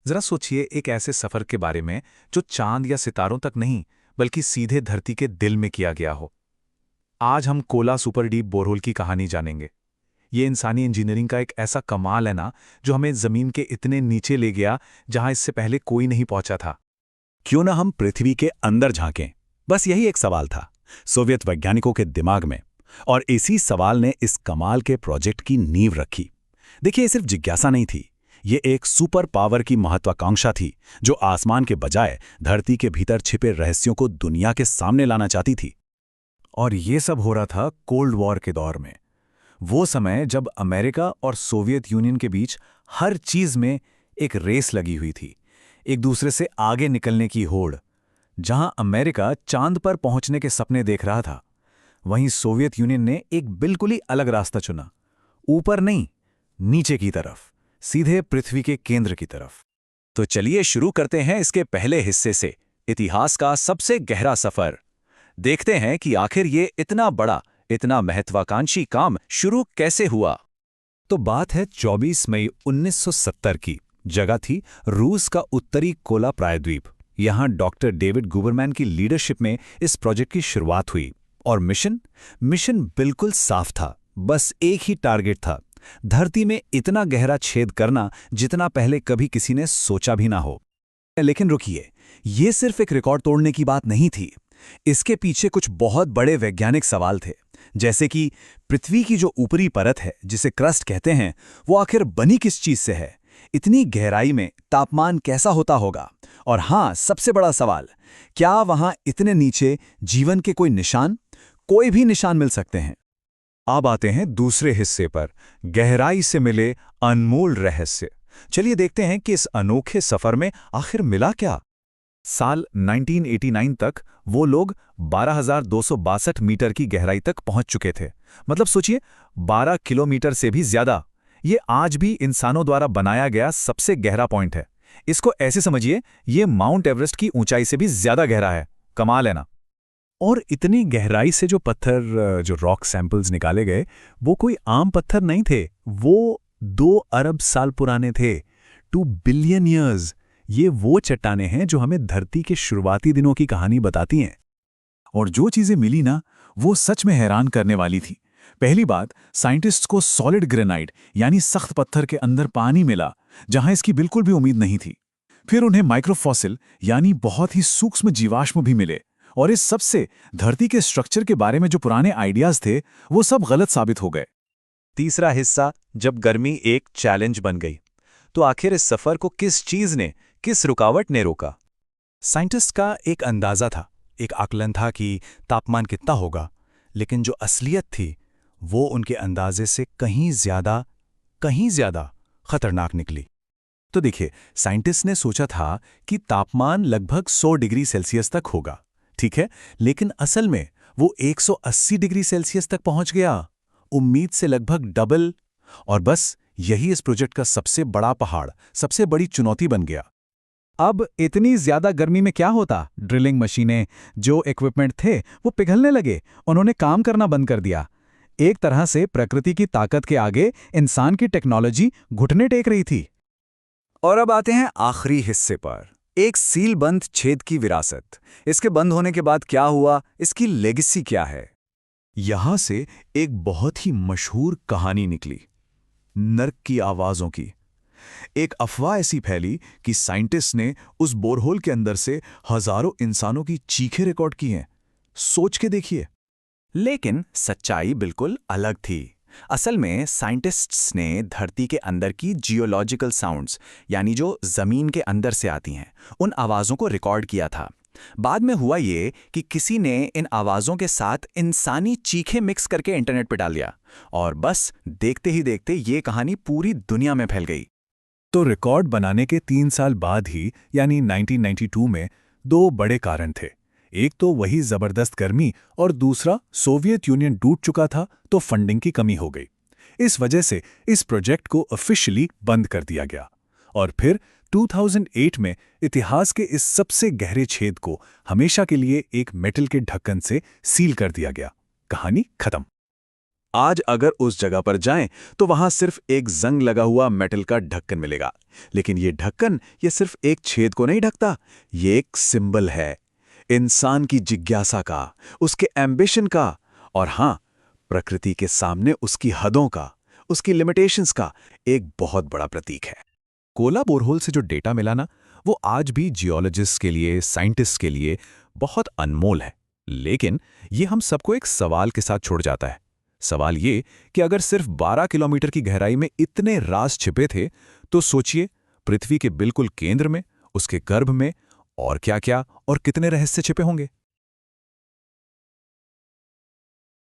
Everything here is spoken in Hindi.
जरा सोचिए एक ऐसे सफर के बारे में जो चांद या सितारों तक नहीं बल्कि सीधे धरती के दिल में किया गया हो। आज हम कोला सुपर डीप बोरहोल की कहानी जानेंगे। ये इंसानी इंजीनियरिंग का एक ऐसा कमाल है ना, जो हमें जमीन के इतने नीचे ले गया जहां इससे पहले कोई नहीं पहुंचा था। क्यों ना हम पृथ्वी के अंदर झांकें। बस यही एक सवाल था सोवियत वैज्ञानिकों के दिमाग में, और इसी सवाल ने इस कमाल के प्रोजेक्ट की नींव रखी। देखिए, ये सिर्फ जिज्ञासा नहीं थी, ये एक सुपर पावर की महत्वाकांक्षा थी जो आसमान के बजाय धरती के भीतर छिपे रहस्यों को दुनिया के सामने लाना चाहती थी। और ये सब हो रहा था कोल्ड वॉर के दौर में। वो समय जब अमेरिका और सोवियत यूनियन के बीच हर चीज में एक रेस लगी हुई थी, एक दूसरे से आगे निकलने की होड़। जहां अमेरिका चांद पर पहुंचने के सपने देख रहा था, वहीं सोवियत यूनियन ने एक बिल्कुल ही अलग रास्ता चुना। ऊपर नहीं, नीचे की तरफ, सीधे पृथ्वी के केंद्र की तरफ। तो चलिए शुरू करते हैं इसके पहले हिस्से से, इतिहास का सबसे गहरा सफर। देखते हैं कि आखिर ये इतना बड़ा, इतना महत्वाकांक्षी काम शुरू कैसे हुआ। तो बात है 24 मई 1970 की। जगह थी रूस का उत्तरी कोला प्रायद्वीप। यहां डॉक्टर डेविड गुबरमैन की लीडरशिप में इस प्रोजेक्ट की शुरुआत हुई। और मिशन बिल्कुल साफ था। बस एक ही टारगेट था, धरती में इतना गहरा छेद करना जितना पहले कभी किसी ने सोचा भी ना हो। लेकिन रुकिए, ये सिर्फ एक रिकॉर्ड तोड़ने की बात नहीं थी। इसके पीछे कुछ बहुत बड़े वैज्ञानिक सवाल थे, जैसे कि पृथ्वी की जो ऊपरी परत है, जिसे क्रस्ट कहते हैं, वो आखिर बनी किस चीज से है? इतनी गहराई में तापमान कैसा होता होगा? और हाँ, सबसे बड़ा सवाल, क्या वहां इतने नीचे जीवन के कोई निशान, कोई भी निशान मिल सकते हैं? अब आते हैं दूसरे हिस्से पर, गहराई से मिले अनमोल रहस्य। चलिए देखते हैं कि इस अनोखे सफर में आखिर मिला क्या। साल 1989 तक वो लोग 12,262 मीटर की गहराई तक पहुंच चुके थे। मतलब सोचिए, 12 किलोमीटर से भी ज्यादा। ये आज भी इंसानों द्वारा बनाया गया सबसे गहरा पॉइंट है। इसको ऐसे समझिए, ये माउंट एवरेस्ट की ऊंचाई से भी ज्यादा गहरा है। कमाल है ना? और इतनी गहराई से जो पत्थर, जो रॉक सैंपल्स निकाले गए, वो कोई आम पत्थर नहीं थे। वो 2 अरब साल पुराने थे। 2 बिलियन ईयर्स। ये वो चट्टानें हैं जो हमें धरती के शुरुआती दिनों की कहानी बताती हैं। और जो चीजें मिली ना, वो सच में हैरान करने वाली थी। पहली बात, साइंटिस्ट्स को सॉलिड ग्रेनाइट यानी सख्त पत्थर के अंदर पानी मिला, जहां इसकी बिल्कुल भी उम्मीद नहीं थी। फिर उन्हें माइक्रोफॉसिल यानी बहुत ही सूक्ष्म जीवाश्म भी मिले। और इस सब से धरती के स्ट्रक्चर के बारे में जो पुराने आइडियाज थे, वो सब गलत साबित हो गए। तीसरा हिस्सा, जब गर्मी एक चैलेंज बन गई, तो आखिर इस सफर को किस चीज ने, किस रुकावट ने रोका? साइंटिस्ट का एक अंदाजा था, एक आकलन था कि तापमान कितना होगा, लेकिन जो असलियत थी वो उनके अंदाजे से कहीं ज्यादा खतरनाक निकली। तो देखिए, साइंटिस्ट ने सोचा था कि तापमान लगभग 100 डिग्री सेल्सियस तक होगा, ठीक है, लेकिन असल में वो 180 डिग्री सेल्सियस तक पहुंच गया, उम्मीद से लगभग डबल। और बस यही इस प्रोजेक्ट का सबसे बड़ा पहाड़, सबसे बड़ी चुनौती बन गया। अब इतनी ज्यादा गर्मी में क्या होता? ड्रिलिंग मशीनें, जो इक्विपमेंट थे, वो पिघलने लगे। उन्होंने काम करना बंद कर दिया। एक तरह से प्रकृति की ताकत के आगे इंसान की टेक्नोलॉजी घुटने टेक रही थी। और अब आते हैं आखिरी हिस्से पर, एक सीलबंद छेद की विरासत। इसके बंद होने के बाद क्या हुआ? इसकी लेगेसी क्या है? यहां से एक बहुत ही मशहूर कहानी निकली, नर्क की आवाजों की। एक अफवाह ऐसी फैली कि साइंटिस्ट ने उस बोरहोल के अंदर से हजारों इंसानों की चीखें रिकॉर्ड की हैं। सोच के देखिए। लेकिन सच्चाई बिल्कुल अलग थी। असल में साइंटिस्ट्स ने धरती के अंदर की जियोलॉजिकल साउंड्स, यानी जो जमीन के अंदर से आती हैं, उन आवाज़ों को रिकॉर्ड किया था। बाद में हुआ ये कि किसी ने इन आवाज़ों के साथ इंसानी चीखें मिक्स करके इंटरनेट पर डाल दिया, और बस देखते ही देखते ये कहानी पूरी दुनिया में फैल गई। तो रिकॉर्ड बनाने के 3 साल बाद ही, यानी 1992 में, 2 बड़े कारण थे। एक तो वही जबरदस्त गर्मी, और दूसरा सोवियत यूनियन टूट चुका था, तो फंडिंग की कमी हो गई। इस वजह से इस प्रोजेक्ट को ऑफिशियली बंद कर दिया गया। और फिर 2008 में इतिहास के इस सबसे गहरे छेद को हमेशा के लिए एक मेटल के ढक्कन से सील कर दिया गया। कहानी खत्म। आज अगर उस जगह पर जाएं तो वहां सिर्फ एक जंग लगा हुआ मेटल का ढक्कन मिलेगा। लेकिन ये ढक्कन ये सिर्फ एक छेद को नहीं ढकता, ये एक सिंबल है इंसान की जिज्ञासा का, उसके एम्बिशन का, और हाँ, प्रकृति के सामने उसकी हदों का, उसकी लिमिटेशंस का एक बहुत बड़ा प्रतीक है। कोला बोरहोल से जो डेटा मिला ना, वो आज भी जियोलॉजिस्ट के लिए, साइंटिस्ट के लिए बहुत अनमोल है। लेकिन ये हम सबको एक सवाल के साथ छोड़ जाता है। सवाल ये कि अगर सिर्फ 12 किलोमीटर की गहराई में इतने राज छिपे थे, तो सोचिए पृथ्वी के बिल्कुल केंद्र में, उसके गर्भ में और क्या-क्या और कितने रहस्य छिपे होंगे।